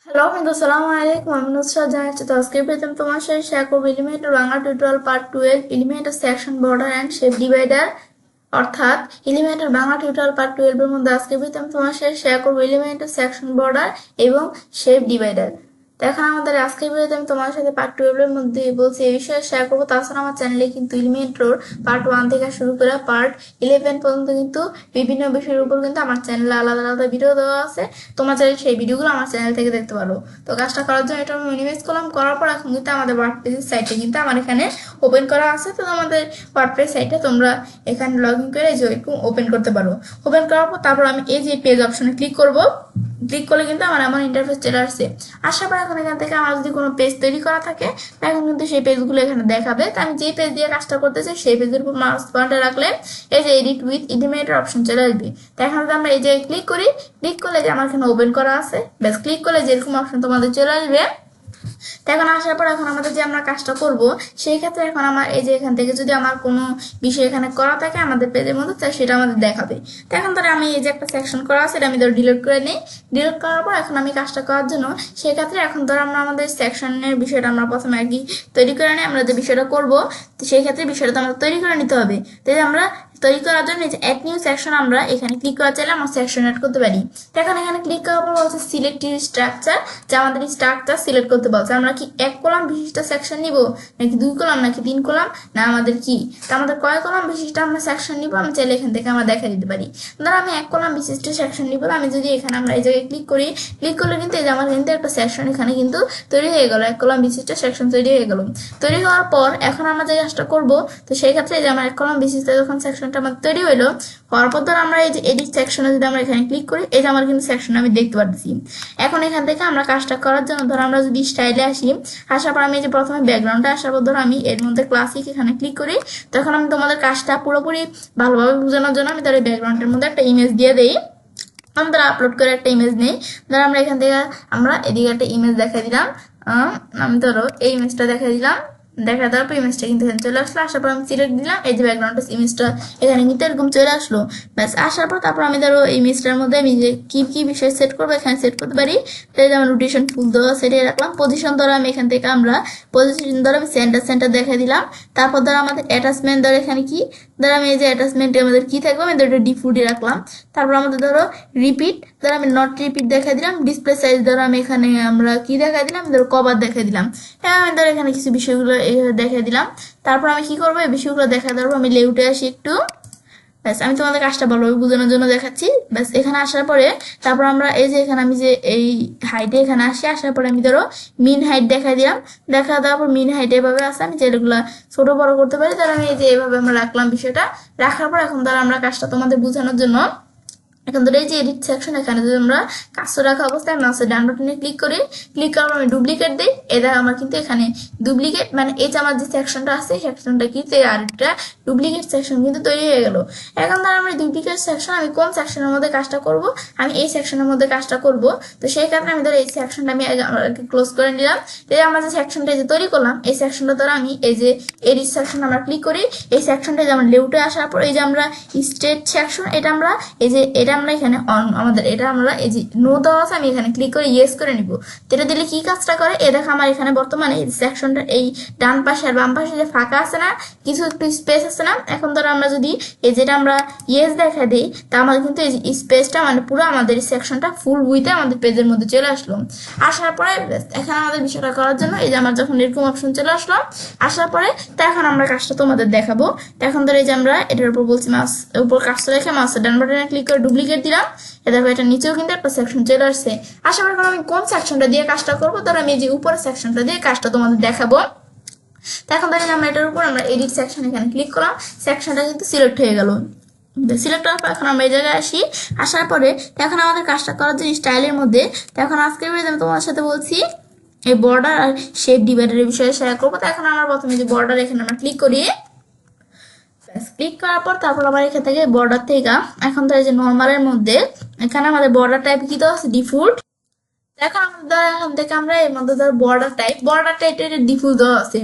Hello বন্ধু, সালাম আলাইকুম। আমি নুসরাত জানাচ্ছি। তো আজকে প্রথম তোমার সাথে শেয়ার করবো Elementor Bangla tutorial part 12 Elementor section border and shape divider, অর্থাৎ এলিমেন্টার বাংলা টিউটোরিয়াল পার্ট 12 এর মধ্যে আজকে প্রথম তোমার সাথে শেয়ার করবো এলিমেন্টার সেকশন বর্ডার এবং শেপ ডিভাইডার। তো এখন আমাদের আজকে ভিডিওতে আমি তোমার সাথে পার্ট 12 এর মধ্যে বলছি এই বিষয়ে শেয়ার করবো। তাছাড়া আমার চ্যানেলে কিন্তু এলিমেন্টর পার্ট 1 থেকে শুরু করে পার্ট 11 পর্যন্ত কিন্তু বিভিন্ন বিষয়ের উপর কিন্তু আমার চ্যানেলে আলাদা আলাদা ভিডিও দেওয়া আছে। তোমরা চাইলে সেই ভিডিওগুলো আমার চ্যানেল থেকে দেখতে পারো। তো কাজটা করার জন্য এটা আমি মিনিমাইজ করলাম, করার পর এখন কিন্তু আমাদের ওয়ার্ডপ্রেস সাইটে কিন্তু আমার এখানে ওপেন করা আছে। তো আমাদের ওয়ার্ডপ্রেস সাইটে তোমরা এখানে লগ ইন করে যেরকম ওপেন করতে পারো। ওপেন করার পর তারপর আমি এই যে পেজ অপশনে ক্লিক করব। ক্লিক করলে কিন্তু আমার এমন ইন্টারফেস চলে আসছে। আসার পর এখন এখান থেকে আমার যদি কোনো পেজ তৈরি করা থাকে এখন কিন্তু সেই পেজগুলো এখানে দেখাবে। তো আমি যে পেজ দিয়ে কাজটা করতে চাই সেই পেজের উপর মাউস পয়েন্টার রাখলে এই যে এডিট উইথ এলিমেন্টার অপশন চলে আসবে। তো এখন যদি আমরা এই যে ক্লিক করি, ক্লিক করলে যে আমার এখানে ওপেন করা আছে, ব্যাস ক্লিক করলে যেরকম অপশন তোমাদের চলে আসবে। তো এখন আসার পর এখন আমাদের যে আমরা কাজটা করব সেই ক্ষেত্রে এখন আমার এই যে এখান থেকে যদি আমার কোনো বিষয় এখানে করা থাকে আমাদের পেজের মধ্যে, তাই সেটা আমাদের দেখাবে। তো এখন ধরো আমি এই যে একটা সেকশন করা আছে এটা আমি ধরো ডিলিট করে নিই। ডিলিট করার পর এখন আমি কাজটা করার জন্য সেই ক্ষেত্রে এখন ধরো আমরা আমাদের সেকশনের বিষয়টা আমরা প্রথমে আর কি তৈরি করে নিই। আমরা যে বিষয়টা করব তো সেই ক্ষেত্রে বিষয়টা তো আমাদের তৈরি করে নিতে হবে। তাই আমরা তৈরি করার জন্য অ্যাড নিউ সেকশন আমরা এখানে ক্লিক করা চাইলে আমরা সেকশন অ্যাড করতে পারি। তো এখন এখানে ক্লিক করার পর বলছে সিলেক্ট স্ট্রাকচার, যে আমাদের স্ট্রাকচার সিলেক্ট করতে বলছে। আমরা কি এক কলাম বিশিষ্ট সেকশন নিব নাকি 2 কলাম নাকি 3 কলাম, না আমাদের কি তা আমাদের কয় কলাম বিশিষ্ট আমরা সেকশন নিব আমি চাইলে এখান থেকে আমরা দেখা দিতে পারি। ধরো আমি 1 কলাম বিশিষ্ট সেকশন নিব। আমি যদি এখানে আমরা এই জায়গায় ক্লিক করি, ক্লিক করলে কিন্তু এই যে আমার কিন্তু একটা সেকশন এখানে কিন্তু তৈরি হয়ে গেল। 1 কলাম বিশিষ্ট সেকশন তৈরি হয়ে গেল। তৈরি হওয়ার পর এখন আমরা যে কাজটা করব তো সেই ক্ষেত্রে যে আমার 1 কলাম বিশিষ্ট যখন সেকশনটা আমার তৈরি হইলো, হওয়ার পর ধর আমরা এই যে এডিট সেকশনে যদি আমরা এখানে ক্লিক করি এই যে আমার কিন্তু সেকশন আমি দেখতে পাচ্ছি। এখন এখান থেকে আমরা কাজটা করার জন্য ধর আমরা যদি স্টাইলে আসি, আসার পর আমি যে প্রথমে ব্যাকগ্রাউন্ডে আসার পর ধর আমি এর মধ্যে ক্লাসিক এখানে ক্লিক করি। তখন আমি তোমাদের কাজটা পুরোপুরি ভালোভাবে বোঝানোর জন্য আমি ধর এই ব্যাকগ্রাউন্ডের মধ্যে একটা ইমেজ দিয়ে দেই। আমরা আপলোড করে একটা ইমেজ নেই। ধর আমরা এখান থেকে আমরা এদিকে একটা ইমেজ দেখা দিলাম। আমি ধরো এই ইমেজটা দেখা দিলাম। দেখা দেওয়ার পর ইমেজটা কিন্তু এখানে চলে আসলো। আসার পর আমি সিলেক্ট দিলাম, এই যে ব্যাকগ্রাউন্ডের ইমেজটা এখানে কিন্তু এরকম চলে আসলো। ব্যাস আসার পর তারপর আমি ধরো এই ইমেজটার মধ্যে আমি যে কি কি বিষয় সেট করবো এখানে সেট করতে পারি। তাই যেমন রোটেশন ফুল দেওয়া সেটিয়ে রাখলাম। পজিশন ধরো আমি এখান থেকে আমরা পজিশন ধরো আমি সেন্টার সেন্টার দেখা দিলাম। তারপর ধরো আমাদের অ্যাটাচমেন্ট ধরো এখানে কি ধরো আমি এই যে অ্যাটাচমেন্টে আমাদের কি থাকবে আমি ধরো ডিফল্টই রাখলাম। তারপর আমাদের ধরো রিপিট ধরো আমি নট রিপিট দেখা দিলাম। ডিসপ্লে সাইজ ধরো আমি এখানে আমরা কি দেখা দিলাম ধরো কভার দেখা দিলাম। হ্যাঁ আমি ধরো এখানে কিছু বিষয়গুলো এইভাবে দেখা দিলাম। তারপর আমি কি করবো এই বিষয়গুলো দেখা দেওয়ার পর আমি লেউটে আসি একটু। ব্যাস আমি তোমাদের কাজটা ভালোভাবে বোঝানোর জন্য দেখাচ্ছি। ব্যাস এখানে আসার পরে তারপর আমরা এই যে এখানে আমি যে এই হাইটে এখানে আসি, আসার পরে আমি ধরো মিন হাইট দেখা দিলাম। দেখা দেওয়ার পর মিন হাইট এভাবে আসে, আমি যেগুলো ছোট বড় করতে পারি তাহলে আমি এই যে এইভাবে আমরা রাখলাম বিষয়টা। রাখার পর এখন ধরো আমরা কাজটা তোমাদের বোঝানোর জন্য এখন ধরো এই যে এডিট সেকশন এখানে যদি আমরা কাজটা রাখা অবস্থায় মাউসের ডান বাটনে ক্লিক করি, ক্লিক করার আমি ডুপ্লিকেট দিই। এটা আমার কিন্তু এখানে ডুপ্লিকেট মানে এই যে আমার যে সেকশনটা আছে সেকশনটা কিন্তু আরেকটা ডুপ্লিকেট সেকশন কিন্তু তৈরি হয়ে গেল। এখন ধর আমার ডুপ্লিকেট সেকশন আমি কোন সেকশনের মধ্যে কাজটা করব, আমি এই সেকশনের মধ্যে কাজটা করব। তো সেই কারণে আমি ধরো এই সেকশনটা আমি ক্লোজ করে নিলাম। এই আমার যে সেকশনটা যে তৈরি করলাম এই সেকশনটা ধরো আমি এই যে এডিট সেকশন আমরা ক্লিক করি, এই সেকশনটা যেমন লেউটে আসার পর এই যে আমরা স্টেট সেকশন এটা আমরা এই যে এটা আমরা এখানে আমাদের এটা আমরা এই যে নো দেওয়া আছে আমি এখানে ক্লিক করে ইয়েস করে নিব। এটা দিলে কি কাজটা করে এ দেখো আমার এখানে বর্তমানে এই সেকশনটা এই ডান পাশে আর বাম পাশে যে ফাঁকা আছে না, কিছু একটু স্পেস আছে না, এখন ধরো আমরা যদি এই যেটা আমরা ইয়েস দেখা দিই তা আমাদের কিন্তু এই যে স্পেসটা মানে পুরো আমাদের এই সেকশনটা ফুল উইথে আমাদের পেজের মধ্যে চলে আসলো। আসার পরে এখন আমাদের বিষয়টা করার জন্য এই যে আমার যখন এরকম অপশন চলে আসলো, আসার পরে তো এখন আমরা কাজটা তোমাদের দেখাবো। তো এখন ধরো এই যে আমরা এটার উপর বলছি মাউস উপর কাজটা রেখে মাউসের ডান বাটনে ক্লিক করে ডুপ্লিকেট দিলাম। দেখো এটা নিচেও কিন্তু একটা সেকশন চলে আসছে। আশা করি আমি কোন সেকশনটা দিয়ে কাজটা করবো ধরো আমি এই যে উপরের সেকশনটা দিয়ে কাজটা তোমাদের দেখাবো। তো এখন ধরেন আমরা এটার উপর আমরা এডিট সেকশন এখানে ক্লিক করলাম, সেকশনটা কিন্তু সিলেক্ট হয়ে গেল। সিলেক্ট হওয়ার পর এখন আমরা এই জায়গায় আসি। আসার পরে এখন আমাদের কাজটা করার জন্য স্টাইলের মধ্যে এখন আজকে আমি তোমার সাথে বলছি এই বর্ডার আর শেপ ডিভাইডারের বিষয়ে শেয়ার করবো। তো এখন আমরা প্রথমে যে বর্ডার এখানে আমরা ক্লিক করি, ক্লিক করার পর তারপর আবার এখান থেকে বর্ডার থেকে এখন তো এই যে নর্মালের মধ্যে এখানে আমাদের বর্ডার টাইপ কি দেওয়া আছে ডিফল্ট। এখন আমাদের এখান থেকে আমরা এর মধ্যে ধর বর্ডার টাইপ এটা ডিফল্ট দেওয়া আছে।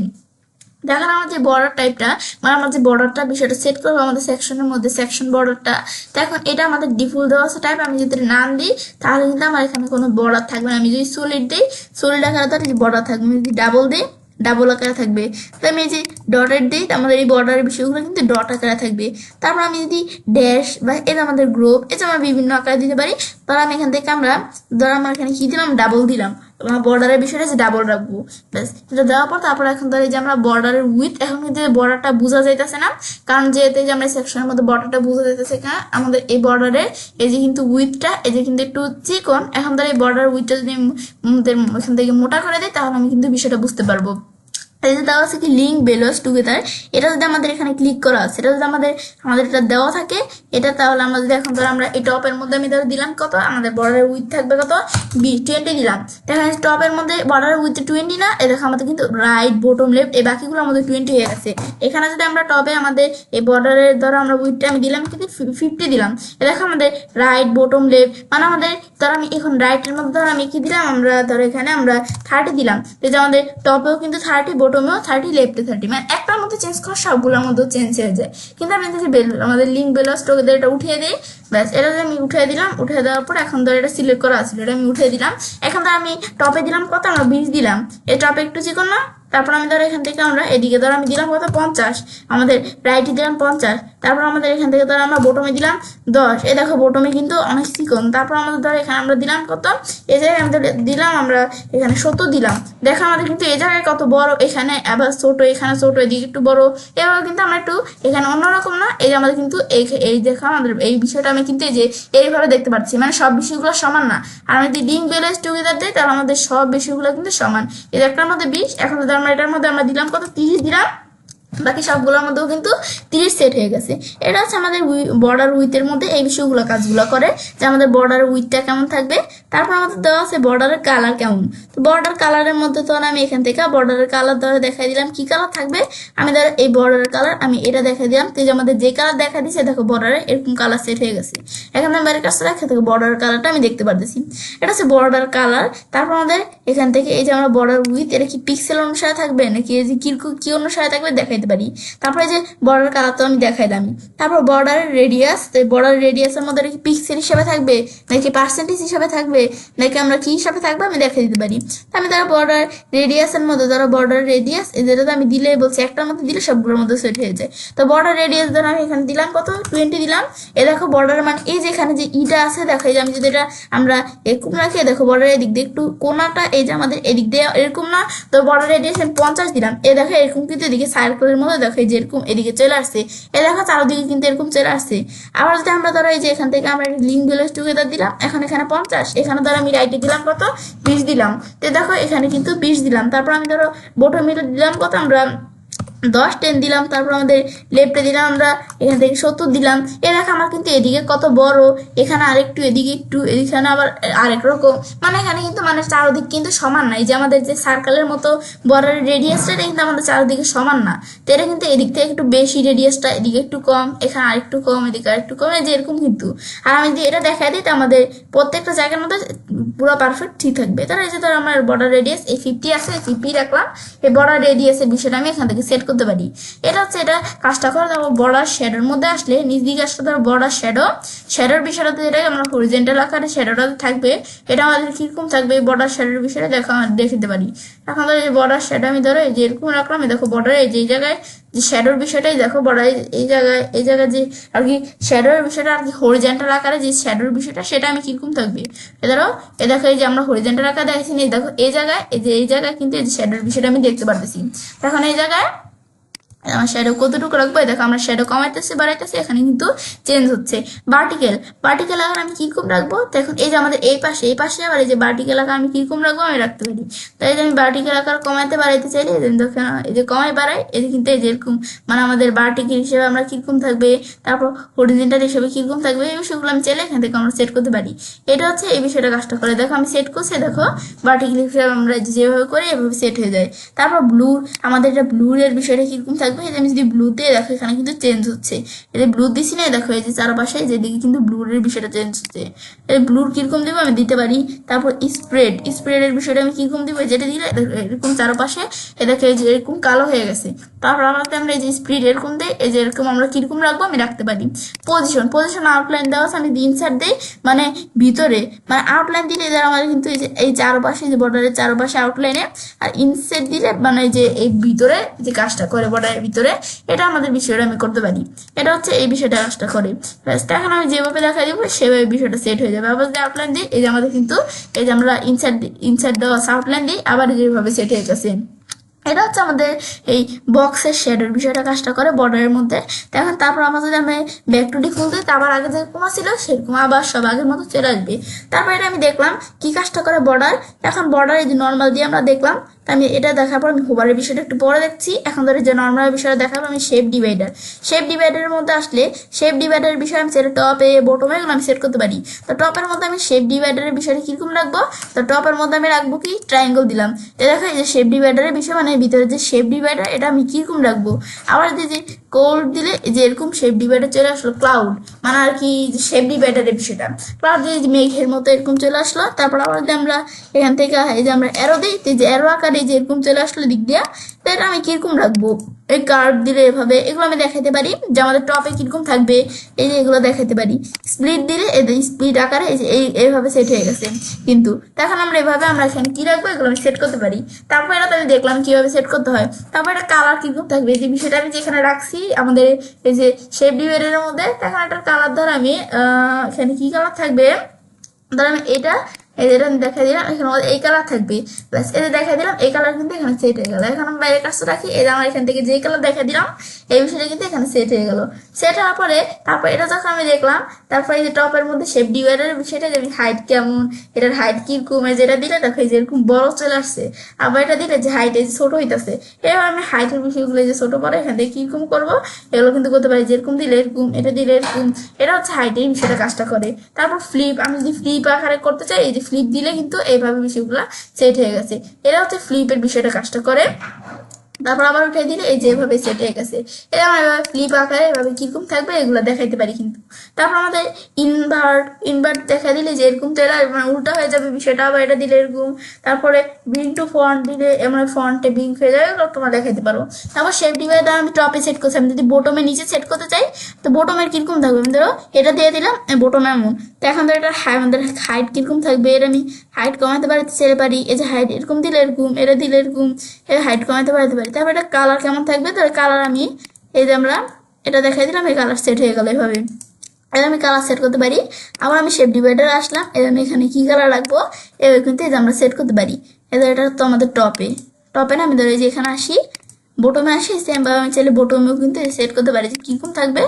দেখেন আমার যে বর্ডার টাইপটা, মানে আমার যে বর্ডারটা বিষয়টা সেট করবো আমাদের সেকশনের মধ্যে, সেকশন বর্ডারটা। তো এখন এটা আমাদের ডিফল্ট দেওয়া আছে টাইপ। আমি যদি নাম দিই তাহলে কিন্তু আমার এখানে কোনো বর্ডার থাকবে না। আমি যদি সলিড দিই, সলিড আকারে তাহলে বর্ডার থাকবে। আমি যদি ডাবল দিই, ডাবল আকারে থাকবে। তো আমি যে ডটেড দিই, আমাদের এই বর্ডারের বিষয়গুলো কিন্তু ডট আকারে থাকবে। তারপর আমি যদি ড্যাশ বা এটা আমাদের গ্রুপ, এটা আমরা বিভিন্ন আকারে দিতে পারি। তাহলে আমি এখান থেকে ধরো আমরা এখানে কি দিলাম, ডাবল দিলাম। আমরা বর্ডারের বিষয়টা যে ডাবল রাখবো, ব্যাস এটা দেওয়ার পর তারপর এখন ধরে যে আমরা বর্ডারের উইথ, এখন কিন্তু বর্ডারটা বোঝা যাইতেছে না, কারণ যেহেতু যে আমরা সেকশনের মধ্যে বর্ডারটা বোঝা যাইতেছে না আমাদের এই বর্ডারের এই যে কিন্তু উইথটা এই যে কিন্তু একটু চিকন। এখন ধরে এই বর্ডার উইথটা যদি এখান থেকে মোটা করে দিই তাহলে আমি কিন্তু বিষয়টা বুঝতে পারবো। এই যে দেওয়া আছে কি লিঙ্ক বেলোস টুগেদার, এটা যদি আমাদের এখানে ক্লিক করা আছে, এটা যদি আমাদের এটা দেওয়া থাকে এটা, তাহলে আমরা যদি এখন ধরো আমরা এই টপের মধ্যে আমি ধরো দিলাম কত, আমাদের বর্ডারের উইথ থাকবে কত 20 দিলাম। দেখেন টপের মধ্যে বর্ডারের উইথ 20 না, এই দেখো আমাদের কিন্তু রাইট বটম লেফট এই বাকিগুলো আমাদের 20 হয়ে গেছে। এখানে যদি আমরা টপে আমাদের এই বর্ডারের ধরো আমরা উইথটা আমি দিলাম কিন্তু 50 দিলাম, এ দেখো আমাদের রাইট বটম লেফট, মানে আমাদের ধরো আমি এখন রাইটের মধ্যে ধরো আমি কি দিলাম, আমরা ধরো এখানে আমরা 30 দিলাম। এই যে আমাদের টপেও কিন্তু 30, বটমেও 30, লেফটে 30, মানে একটার মধ্যে চেঞ্জ করা সবগুলোর মধ্যে চেঞ্জ হয়ে যায়। কিন্তু আমি যদি আমাদের লিঙ্ক বেলোস টুগেদার এটা উঠিয়ে দিই, ব্যাস এটা যদি আমি উঠিয়ে দিলাম, উঠিয়ে দেওয়ার পর এখন ধরো এটা সিলেক্ট করা আছে, এটা আমি উঠিয়ে দিলাম। এখন ধর আমি টপে দিলাম কত, আমরা 20 দিলাম। এই টপে একটু চিকন না, তারপর আমি ধরো এখান থেকে আমরা এদিকে ধরো আমি দিলাম কত 50, আমাদের রাইটে দিলাম 50। তারপর আমাদের এখান থেকে ধরো আমরা বটমে দিলাম 10, এই দেখো বটমে কিন্তু অনেক চিকন। তারপর আমাদের ধরো এখানে আমরা দিলাম কত, এই জায়গায় আমাদের দিলাম আমরা এখানে 70 দিলাম। দেখো আমাদের কিন্তু এই জায়গায় কত বড়, এখানে আবার ছোট, এখানে ছোট, এদিকে একটু বড়। এবার কিন্তু আমরা একটু এখানে অন্যরকম না, এই যে আমাদের কিন্তু এই দেখো আমাদের এই বিষয়টা আমি কিন্তু এই যে এইভাবে দেখতে পাচ্ছি, মানে সব বিষয়গুলো সমান না। আর আমি যদি লিঙ্ক বেলোস টুগেদার দিই তাহলে আমাদের সব বিষয়গুলো কিন্তু সমান। এই একটার মধ্যে 20, এখন যদি আমরা এটার মধ্যে আমরা দিলাম কত 30 দিলাম, বাকি সবগুলোর মধ্যেও কিন্তু 30 সেট হয়ে গেছে। এটা হচ্ছে আমাদের বর্ডার উইথের মধ্যে এই বিষয়গুলো কাজগুলো করে, যে আমাদের বর্ডার উইথটা কেমন থাকবে। তারপর আমাদের দেওয়া আছে বর্ডারের কালার কেমন। তো বর্ডার কালারের মধ্যে তো আমি এখান থেকে বর্ডারের কালার ধরে দেখাই দিলাম কি কালার থাকবে। আমি ধরো এই বর্ডারের কালার আমি এটা দেখাই দিলাম, তো যে আমাদের যে কালার দেখা দিচ্ছে দেখো বর্ডারে এরকম কালার সেট হয়ে গেছে। এখন আমি বাইরের কাছে দেখা থেকে বর্ডারের কালারটা আমি দেখতে পারতেছি, এটা হচ্ছে বর্ডার কালার। তারপর আমাদের এখান থেকে এই যে আমরা বর্ডার উইথ, এটা কি পিক্সেল অনুসারে থাকবে নাকি এই যে কি অনুসারে থাকবে দেখাইতে পারি। তারপরে যে বর্ডার কালার তো আমি দেখাইলাম। তারপর বর্ডারের রেডিয়াস, তো বর্ডার রেডিয়াসের মধ্যে কি পিক্সেল হিসেবে থাকবে নাকি পার্সেন্টেজ হিসেবে থাকবে নাকি আমরা কি হিসাবে থাকবে আমি দেখাই দিতে পারি। আমি ধরো বর্ডার রেডিয়াসের মধ্যে ধরো বর্ডার রেডিয়াস যেটা আমি দিলে বলছি একটার মধ্যে দিলে সবগুলোর মধ্যে সেট হয়ে যায়। তো বর্ডার রেডিয়াস ধরো আমি এখানে দিলাম কত 20 দিলাম। এ দেখো বর্ডার মানে এই যে এখানে যে ইটা আছে দেখো, এই যে আমি যদি এটা আমরা এরকম রাখি, দেখো বর্ডার এদিক দিয়ে একটু কোনাটা এই যে আমাদের এদিক দিয়ে এরকম না, তো বর্ডার রেডিয়াস 50 দিলাম। এ দেখো এরকম কিন্তু এদিকে সার্কেলের মধ্যে দেখো এই যে এরকম এদিকে চলে আসছে, এ দেখো চারদিকে কিন্তু এরকম চলে আসছে। আবার যদি আমরা ধরো এই যে এখান থেকে আমরা লিঙ্ক বেলোস টুগেদার দিলাম, এখন এখানে 50, এখানে ধরো আমি রাইটে দিলাম কত 20 দিলাম। তো দেখো এখানে কিন্তু 20 দিলাম। তারপর আমি ধরো বটমে দিলাম কত আমরা 10, 10 দিলাম। তারপর আমাদের লেফটে দিলাম আমরা এখান থেকে 70 দিলাম। এ দেখো আমার কিন্তু এদিকে কত বড়, এখানে আরেকটু, এদিকে একটু, এখানে আবার আরেক রকম, মানে এখানে কিন্তু মানে চারদিক কিন্তু সমান না। এই যে আমাদের যে সার্কেলের মতো বর্ডারের রেডিয়াসটা এটা কিন্তু আমাদের চারদিকে সমান না। তো এটা কিন্তু এদিক থেকে একটু বেশি রেডিয়াসটা, এদিকে একটু কম, এখানে আরেকটু কম, এদিকে আরেকটু কম, এই যে এরকম কিন্তু। আর আমি যদি এটা দেখাই দিই তো আমাদের প্রত্যেকটা জায়গার মধ্যে পুরো পারফেক্ট ঠিক থাকবে। তাহলে এই যে ধরো আমার বর্ডার রেডিয়াস এই 50 আছে, 50 রাখলাম। এই বর্ডার রেডিয়াসের বিষয়টা আমি এখান থেকে সেট করতে পারি। এটা হচ্ছে এটা কাজটা করে। তারপর বর্ডার শ্যাডোর মধ্যে আসলে নিচ দিকে আসলে ধরো বর্ডার শ্যাডোর বিষয়টাতে যেটা আমরা হরিজেন্টাল আকারে শ্যাডোটা থাকবে, এটা আমাদের কিরকম থাকবে বর্ডার শ্যাডোর বিষয়টা দেখতে পারি। এখন ধরো এই বর্ডার শ্যাডো আমি ধরো এই যে এরকম রাখলাম, দেখো বর্ডার এই যে জায়গায় যে শ্যাডোর বিষয়টাই দেখো বর্ডার এই জায়গায় যে আর কি শ্যাডোর বিষয়টা আর কি হরিজেন্টাল আকারে যে শ্যাডোর বিষয়টা সেটা আমি কিরকম থাকবে। ধরো দেখো এই যে আমরা হরিজেন্টাল আকারে দেখেছি, দেখো এই জায়গায় কিন্তু এই যে শ্যাডোর বিষয়টা আমি দেখতে পারতেছি। এখন এই জায়গায় আমার শ্যাডো কতটুকু রাখবো, দেখো আমরা শ্যাডো কমাইতেছি বাড়াইতেছি, এখানে কিন্তু চেঞ্জ হচ্ছে। ভার্টিক্যাল আকার আমি কিরকম রাখবো, দেখুন এই যে আমাদের এই পাশে আবার এই যে ভার্টিক্যাল আকার আমি কিরকম রাখবো আমি রাখতে পারি। তাই যে আমি ভার্টিক্যাল আকার কমাইতে বাড়াইতে চাইলে দেখেন এই যে কমাই বাড়াই, এই যে কিন্তু এই যে এরকম, মানে আমাদের ভার্টিক্যাল হিসেবে আমরা কিরকম থাকবে, তারপর হরিজেন্টাল হিসেবে কিরকম থাকবে, এই বিষয়গুলো আমি চাইলে এখান থেকে আমরা সেট করতে পারি। এটা হচ্ছে এই বিষয়টা কাজটা করে। দেখো আমি সেট করছি, দেখো ভার্টিক্যাল হিসেবে আমরা যেভাবে করি এভাবে সেট হয়ে যায়। তারপর ব্লুর, আমাদের এটা ব্লুর এর বিষয়টা কিরকম থাকবে দেখবো এই যে আমি যদি ব্লু দিয়ে দেখো এখানে কিন্তু চেঞ্জ হচ্ছে, এই যে ব্লু দিছি না দেখো এই যে চারপাশে যেদিকে কিন্তু ব্লুর বিষয়টা চেঞ্জ হচ্ছে। এই ব্লুর কিরকম দিব আমি দিতে পারি। তারপর স্প্রেডের বিষয়টা আমি কিরকম দিব, যেটা দিলে এরকম চারপাশে এ দেখো এই যে এরকম কালো হয়ে গেছে। তারপর আমরা এই যে স্প্রিড এরকম দিই, এই যে এরকম আমরা কিরকম রাখবো আমি রাখতে পারি। পজিশন আউটলাইন দেওয়া আছে, আমি ইনসার্ট দিই মানে ভিতরে মানে আউটলাইন দিলে এদের আমাদের কিন্তু এই চারপাশে যে বর্ডারের চারপাশে আউটলাইনে, আর ইনসেট দিলে মানে যে এই ভিতরে যে কাজটা করে বর্ডারের ভিতরে, এটা আমাদের বিষয়টা আমি করতে পারি। এটা হচ্ছে এই বিষয়টা কাজটা করে। এখন আমি যেভাবে দেখা দিব সেভাবে বিষয়টা সেট হয়ে যাবে। আবার যে আউটলাইন দিই এই যে আমাদের কিন্তু এই যে আমরা ইনসার্ট দেওয়া আউটলাইন দিই আবার যেভাবে সেট হয়ে গেছে। এটা হচ্ছে আমাদের এই বক্সের শেডের বিষয়টা কাজটা করে বর্ডারের মধ্যে। এখন তারপর আমরা যদি আমি ব্যাক টু ডিফল্ট দিই তারপর আগে যেরকম ছিল সেরকম আবার সব আগের মতো চলে আসবে। তারপর এটা আমি দেখলাম কি কাজটা করে বর্ডার। এখন বর্ডার এই যে নর্মাল দিয়ে আমরা দেখলাম, আমি এটা দেখার পর আমি হোভারের বিষয়টা একটু পরে দেখছি। এখন ধরে যে নর্মাল বিষয়টা দেখাবো আমি শেপ ডিভাইডারের মধ্যে আসলে শেপ ডিভাইডারের বিষয় আমি সেটা টপে বটমে এগুলো আমি সেট করতে পারি। তো টপের মধ্যে আমি শেপ ডিভাইডারের বিষয়টা কিরকম রাখবো, তো টপের মধ্যে আমি রাখবো কি ট্রায়াঙ্গেল দিলাম। তো দেখো এই যে শেপ ডিভাইডারের বিষয় মানে ভিতরে যে শেপ ডিভাইডার এটা আমি কিরকম রাখবো। আবার যে কোড দিলে যে এরকম শেপ ডিভাইডার চলে আসলো, ক্লাউড মানে আর কি শেপ ডিভাইডারের বিষয়টা ক্লাউড দিয়ে মেঘের মতো এরকম চলে আসলো। তারপর আবার যদি আমরা এখান থেকে এই যে আমরা অ্যারো দিই, যে অ্যারো আকারে যে এরকম চলে আসলো দিক দিয়া, তো এটা আমি কিরকম রাখবো। এই কার্ভ দিলে এভাবে এগুলো আমি দেখাতে পারি যে আমাদের টপে কিরকম থাকবে, এই যে এগুলো দেখাতে পারি। স্প্লিট দিলে এই স্প্লিট আকারে এই যে এইভাবে সেট হয়ে গেছে। কিন্তু এখন আমরা এভাবে আমরা এখানে কি রাখবো এগুলো আমি সেট করতে পারি। তারপর এটা তো আমি দেখলাম কিভাবে সেট করতে হয়। তারপর এটা কালার কিরকম থাকবে, যে বিষয়টা আমি যেখানে রাখছি আমাদের এই যে শেপ ডিভাইডারের মধ্যে, তখন এটার কালার ধর আমি এখানে কি কালার থাকবে, ধর আমি এটা এই যেটা আমি দেখা দিলাম এখানে এই কালার থাকবে, প্লাস এই যে দেখা দিলাম এই কালার কিন্তু এখানে সেট হয়ে গেল। এখন আমি বাইরের কাজটা রাখি, এই যে আমার এখান থেকে যে কালার দেখা দিলাম এই বিষয়টা কিন্তু এখানে সেট হয়ে গেল। সেট হওয়ার পরে তারপর এটা যখন আমি দেখলাম, তারপর এই যে টপের মধ্যে শেপ ডিভাইডারের বিষয়টা যে হাইট কেমন, এটার হাইট কিরকম, যেটা দিলে দেখো এই যে এরকম বড় চলে আসছে। আবার এটা দিলে যে হাইট এই যে ছোট হইতেছে। এবার আমি হাইটের বিষয়গুলো যে ছোট পরে এখান থেকে কিরকম করবো এগুলো কিন্তু করতে পারি, যেরকম দিলে এরকম, এটা দিলে এরকম। এটা হচ্ছে হাইটের বিষয়টা কাজটা করে। তারপর ফ্লিপ, আমি যদি ফ্লিপ আকারে করতে চাই এই যে ফ্লিপ দিলে কিন্তু এইভাবে বিষয়গুলো সেট হয়ে গেছে। এটা হচ্ছে ফ্লিপের বিষয়টা কাজটা করে। তারপর আবার উঠে দিলে এই যে এভাবে সেট হয়ে গেছে। এটা আমরা এভাবে ফ্লিপ আকারে এভাবে কিরকম থাকবে এগুলো দেখাইতে পারি। কিন্তু তারপর আমাদের ইনভার্ট দেখা দিলে যে এরকম চলে মানে উল্টা হয়ে যাবে বিষয়টা, আবার এটা দিলে এরকম। তারপরে ব্রিং টু ফন্ট দিলে আমরা ফন্টে ব্রিং হয়ে যাবে, এগুলো তোমরা দেখাইতে পারো। তারপর শেপ ডিভাইডার আমি টপে সেট করছি, আমি যদি বটমে নিচে সেট করতে চাই তো বটমের কিরকম থাকবে, আমি ধরো এটা দিয়ে দিলাম বটমে এমন। তো এখন ধরো এটা আমাদের হাইট কিরকম থাকবে, এর আমি হাইট কমাতে ছেড়ে পারি। এই যে হাইট এরকম দিলে এরকম, এটা দিলে এরকম, এর হাইট কমাতে পারি। তারপর এটা কালার কেমন থাকবে, তো কালার আমি এই যে আমরা এটা দেখাই দিলাম, এই কালার সেট হয়ে গেল এভাবে। এবার আমি কালার সেট করতে পারি। আবার আমি শেপ ডিভাইডার আসলাম, এবার আমি এখানে কি কালার রাখবো এবার কিন্তু এই যে আমরা সেট করতে পারি। এবার এটা তো আমাদের টপে না আমি ধরো এই যে এখানে আসি, বটমে আসি, সেম ভাবে আমি চাইলে বটমেও কিন্তু সেট করতে পারি যে কিরকম থাকবে।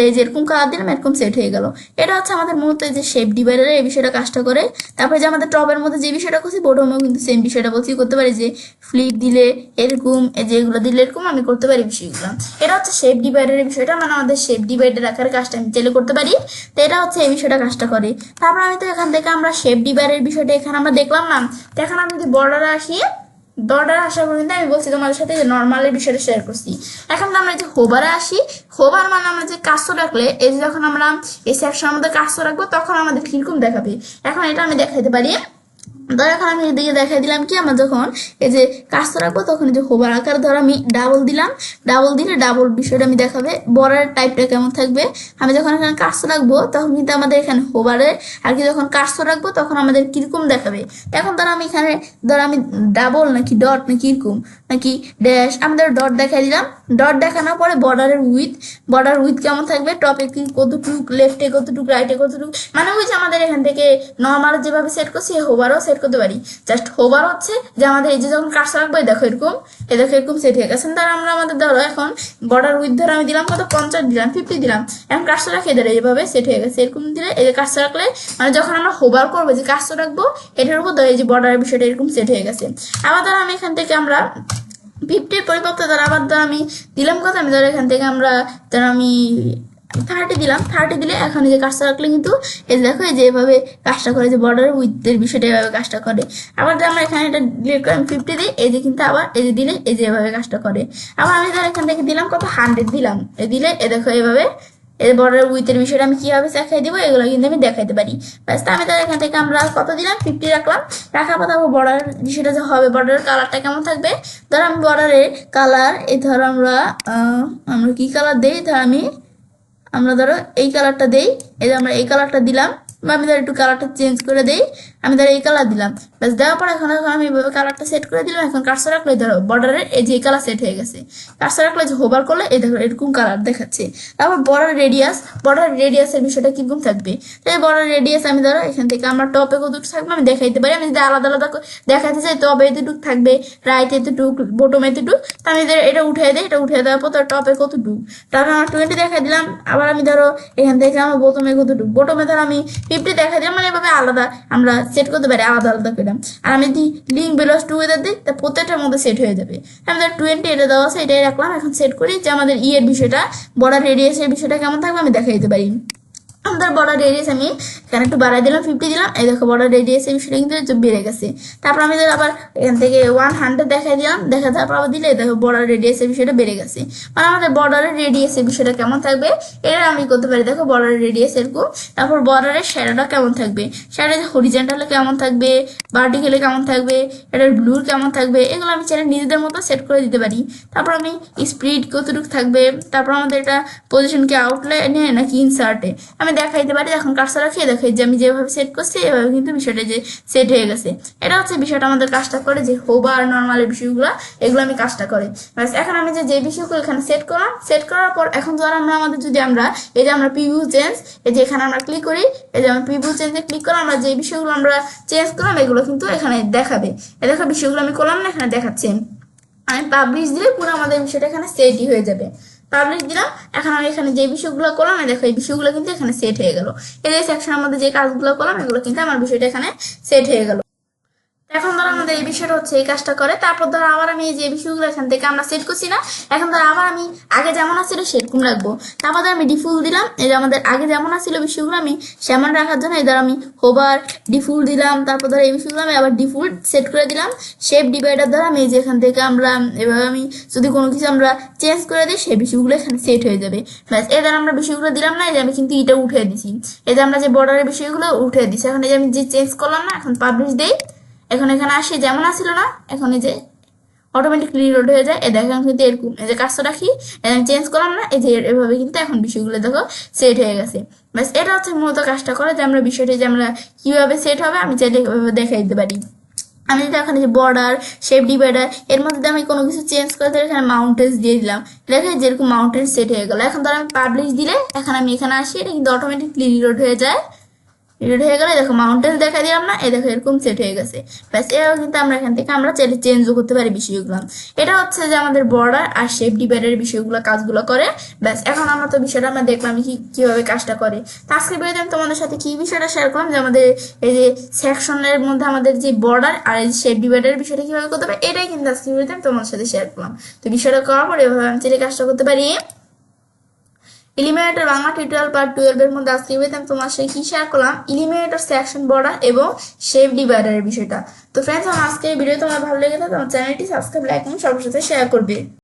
এই যে এরকম কালার দিলাম এরকম সেট হয়ে গেল। এটা হচ্ছে আমাদের মূলত যে শেপ ডিভাইডারে এই বিষয়টা কাজটা করে। তারপরে যে আমাদের টপের মধ্যে যে বিষয়টা করছি বটমেও কিন্তু সেম বিষয়টা বলছি করতে পারি, যে ফ্লিপ দিলে এরকম, এই যে এগুলো দিলে এরকম আমি করতে পারি বিষয়গুলো। এটা হচ্ছে শেপ ডিভাইডারের বিষয়টা, মানে আমাদের শেপ ডিভাইডার আকারে কাজটা আমি চাইলে করতে পারি। তো এটা হচ্ছে এই বিষয়টা কাজটা করে। তারপর আমি তো এখান থেকে আমরা শেপ ডিভাইডারের বিষয়টা এখানে আমরা দেখলাম না। তো এখন আমি যদি বর্ডারে আসি, বর্ডার আসা পর্যন্ত আমি বলছি তোমাদের সাথে যে নর্মালের বিষয়টা শেয়ার করছি। এখন আমরা যে হোভারে আসি, হোভার মানে আমরা যে কাজটা রাখলে এই যে যখন আমরা এই সেকশনের মধ্যে কাজটা রাখবো তখন আমাদের কিরকম দেখাবে, এখন এটা আমি দেখাইতে পারি। ধর এখন আমি এদিকে দেখাই দিলাম কি আমার যখন এই যে কাজটা রাখবো তখন এই যে হোভার আকার ধর আমি ডাবল দিলাম, ডাবল দিলে ডাবল বিষয়টা আমি দেখাবে বর্ডার টাইপটা কেমন থাকবে। আমি যখন এখানে কাজটা রাখবো তখন কিন্তু আমাদের এখানে হোভারে আর কি যখন কাজটা রাখবো তখন আমাদের কিরকম দেখাবে। এখন ধর আমি এখানে ধর আমি ডাবল নাকি ডট নাকি কিরকম নাকি ড্যাশ, আমাদের ডট দেখাই দিলাম। ডট দেখানোর পরে বর্ডার উইথ কেমন থাকবে, টপে কি কতটুক, লেফটে কতটুক, রাইটে কতটুক, মানে ওই যে আমাদের এখান থেকে নর্মাল যেভাবে সেট করছি হোভারও সেট করতে পারি। জাস্ট হোভার হচ্ছে যে আমাদের এই যে যখন কাজটা রাখবো দেখো এরকম, এই দেখো এরকম সেট হয়ে গেছে। তার আমরা আমাদের ধরো এখন বর্ডার উইথ ধরো আমি দিলাম কত 50 দিলাম, 50 দিলাম, এখন কাজটা রাখে ধরে এইভাবে সেট হয়ে গেছে। এরকম দিলে এই যে কাজটা রাখলে মানে যখন আমরা হোভার করবো যে কাজটা রাখবো এটার উপর ধরো এই যে বর্ডারের বিষয়টা এরকম সেট হয়ে গেছে। আবার ধরো আমি এখান থেকে আমরা 50-র পরিবর্তে ধরো আবার ধরো আমি দিলাম কত, আমি ধরো এখান থেকে আমরা ধরো আমি 30 দিলাম, 30 দিলে এখন এই যে কাজটা রাখলে কিন্তু এই যে দেখো এই যে এভাবে কাজটা করে, যে বর্ডার উইথের বিষয়টা এভাবে কাজটা করে। আবার যদি আমরা এখানে এটা ডিলিট করে 50 দিই, এই যে কিন্তু আবার এই যে দিলে এই যে এভাবে কাজটা করে। আবার আমি ধর এখান থেকে দিলাম কত 100 দিলাম, এই দিলে এ দেখো এভাবে এই বর্ডার উইথের বিষয়টা আমি কিভাবে দেখাই দিব এগুলো কিন্তু আমি দেখাইতে পারি। ব্যাস আমি তাহলে এখান থেকে আমরা কত দিলাম 50 রাখলাম। রাখার পর তারপর বর্ডার বিষয়টা যে হবে, বর্ডারের কালারটা কেমন থাকবে, ধর আমি বর্ডারের কালার এই ধর আমরা কি কালার দেই, ধর আমরা ধরো এই কালারটা দেই, এই যে আমরা এই কালারটা দিলাম, বা আমি ধর একটু কালারটা চেঞ্জ করে দেই, আমি ধর এই কালার দিলাম। ব্যাস দেওয়ার পর এখন আমি এইভাবে কালারটা সেট করে দিলাম। এখন কার্সর রাখলে ধরো বর্ডারের এই যে কালার সেট হয়ে গেছে। কার্সর রাখলে যে হোভার করলে এই দেখো এরকম কালার দেখাচ্ছে। তারপর বর্ডার রেডিয়াসের বিষয়টা কিরকম থাকবে, তাই বর্ডার রেডিয়াস আমি ধরো এখান থেকে আমরা টপে কতটুকু থাকবে আমি দেখাইতে পারি। আমি যদি আলাদা আলাদা দেখাতে চাই টপে এতটুকু থাকবে, রাইট এতটুকু, বটম এতটুকু, তো আমি এটা উঠিয়ে দিই। এটা উঠিয়ে দেওয়ার পর টপে কতটুকু, তারপর আমার 20 দেখাই দিলাম। আবার আমি ধরো এখান থেকে আমার বোটমে কতটুকু, বোটমে ধরো আমি 50 দেখা দিলাম। মানে এভাবে আলাদা আমরা সেট করতে পারি, আলাদা আলাদা করে। আর আমি যদি লিঙ্ক বিলস টুগেদার দিই তা প্রত্যেকটার মধ্যে সেট হয়ে যাবে। আমি ধর 20 এটা দেওয়া আছে, এটাই রাখলাম। এখন সেট করি যে আমাদের এর বিষয়টা, বর্ডার রেডিয়াসের বিষয়টা কেমন থাকবে আমি দেখাই দিতে পারি। আমাদের বর্ডার রেডিয়াস আমি এখানে একটু বাড়াই দিলাম, 50 দিলাম। এই দেখো বর্ডার রেডিয়াস এই বিষয়টা কিন্তু বেড়ে গেছে। তারপর আমি আবার এখান থেকে 100 দেখাই দিলাম, দেখা তারপর আবার দিলে দেখো বর্ডার রেডিয়াসের বিষয়টা বেড়ে গেছে। মানে আমাদের বর্ডারের রেডিয়াসের বিষয়টা কেমন থাকবে এটা আমি করতে পারি। দেখো বর্ডার রেডিয়াস এরকম। তারপর বর্ডারের শ্যাডোটা কেমন থাকবে, শ্যাডো হরিজন্টালে কেমন থাকবে, ভার্টিক্যালে কেমন থাকবে, এটার ব্লুর কেমন থাকবে, এগুলো আমি চাইলে নিজেদের মতো সেট করে দিতে পারি। তারপর আমি স্পিড কতটুকু থাকবে, তারপর আমাদের এটা পজিশন কি আউটলাইনে নাকি ইনসার্টে আমি দেখাইতে পারি। এখন কার্সর রাখিয়ে দেখাই যে আমি যেভাবে সেট করছি এভাবে কিন্তু বিষয়টা যে সেট হয়ে গেছে। এটা হচ্ছে বিষয়টা আমাদের কাজটা করে, যে হোভার নর্মালের বিষয়গুলো এগুলো আমি কাজটা করে। এখন আমি যে বিষয়গুলো এখানে সেট করলাম, সেট করার পর এখন ধর আমাদের যদি আমরা এই যে আমরা প্রিভিউ চেঞ্জ, এই যে এখানে আমরা ক্লিক করি, এই যে আমরা প্রিভিউ চেঞ্জে ক্লিক করলাম, আমরা যে বিষয়গুলো আমরা চেঞ্জ করলাম এগুলো কিন্তু এখানে দেখাবে। এই দেখো বিষয়গুলো আমি করলাম না, এখানে দেখাচ্ছে। আমি পাবলিশ দিলে পুরো আমাদের বিষয়টা এখানে সেটই হয়ে যাবে। পাবলিশ দিলাম। এখন আমি এখানে যে বিষয়গুলো করলাম দেখো এই বিষয়গুলো কিন্তু এখানে সেট হয়ে গেল। এই যে সেকশনের মধ্যে যে কাজগুলো করলাম এগুলো কিন্তু আমার বিষয়টা এখানে সেট হয়ে গেল। এখন ধর আমাদের এই বিষয়টা হচ্ছে এই কাজটা করে। তারপর ধর আবার আমি এই যে বিষয়গুলো এখান থেকে আমরা সেট করছি না, এখন ধর আবার আমি আগে যেমন আছিল সেরকম রাখবো। তারপর ধর আমি ডিফল্ট দিলাম, এই যে আমাদের আগে যেমন আছিল বিষয়গুলো আমি সেমন রাখার জন্য এই ধর আমি হোভার ডিফল্ট দিলাম। তারপর ধর এই বিষয়গুলো আমি আবার ডিফল্ট সেট করে দিলাম। শেপ ডিভাইডার দ্বারা আমি এই যে এখান থেকে আমরা এভাবে আমি যদি কোনো কিছু আমরা চেঞ্জ করে দিই সেই বিষয়গুলো এখানে সেট হয়ে যাবে। ব্যাস এই ধর আমরা বিষয়গুলো দিলাম না, এই যে আমি কিন্তু এটা উঠে দিছি, এই যে আমরা যে বর্ডারের বিষয়গুলো উঠে দিছি। এখন এই যে আমি যে চেঞ্জ করলাম না, এখন পাবলিশ দেই, এখন এখানে আসি যেমন আসছিল না, এখন এই যে অটোমেটিকলি রিলোড হয়ে যায়। এই দেখো কিন্তু এরকম এই যে কাজটা রাখি চেঞ্জ করলাম না, এই যে এভাবে কিন্তু এখন বিষয়গুলো দেখো সেট হয়ে গেছে। ব্যাস এটা হচ্ছে মূলত কাজটা করে, যে আমরা বিষয়টা যে আমরা কিভাবে সেট হবে আমি চাইলে দেখাই দিতে পারি। আমি যদি এখানে যে বর্ডার শেপ ডিভাইডার এর মধ্যে আমি কোনো কিছু চেঞ্জ করে দিলে এখানে মাউন্টেন্স দিয়ে দিলাম, দেখে যেরকম মাউন্টেন সেট হয়ে গেল। এখন ধর আমি পাবলিশ দিলে এখন আমি এখানে আসি, এটা কিন্তু অটোমেটিকলি রিলোড হয়ে যায়। রিলোড হয়ে গেলে দেখো মাউন্টেন দেখা দিলাম না, এই দেখো এরকম সেট হয়ে গেছে। ব্যাস এটাও কিন্তু আমরা এখান থেকে আমরা চাইলে চেঞ্জও করতে পারি বিষয়গুলো। এটা হচ্ছে যে আমাদের বর্ডার আর শেপ ডিভাইডারের বিষয়গুলো কাজগুলো করে। ব্যাস এখন আমরা তো বিষয়টা আমরা দেখলাম কিভাবে কাজটা করে। তো আজকে ভিডিওতে আমি তোমাদের সাথে কি বিষয়টা শেয়ার করলাম, যে আমাদের এই যে সেকশনের মধ্যে আমাদের যে বর্ডার আর এই শেপ ডিভাইডারের বিষয়টা কিভাবে করতে পারে এটাই কিন্তু আজকে ভিডিওতে আমি তোমাদের সাথে শেয়ার করলাম। তো বিষয়টা করার পর এভাবে আমি চাইলে কাজটা করতে পারি। এলিমিনেটর বাংলা টিউটোরিয়াল পার্ট 12 এর মধ্যে আজকে আমি তোমার সাথে কি শেয়ার করলাম, এলিমিনেটর সেকশন বর্ডার এবং শেপ ডিভাইডারের বিষয়টা। তো ফ্রেন্ডস আমার আজকে এই ভিডিও তোমার ভালো লেগে থাকে আমার চ্যানেলটি সাবস্ক্রাইব, লাইক এবং সবার সাথে শেয়ার করবে।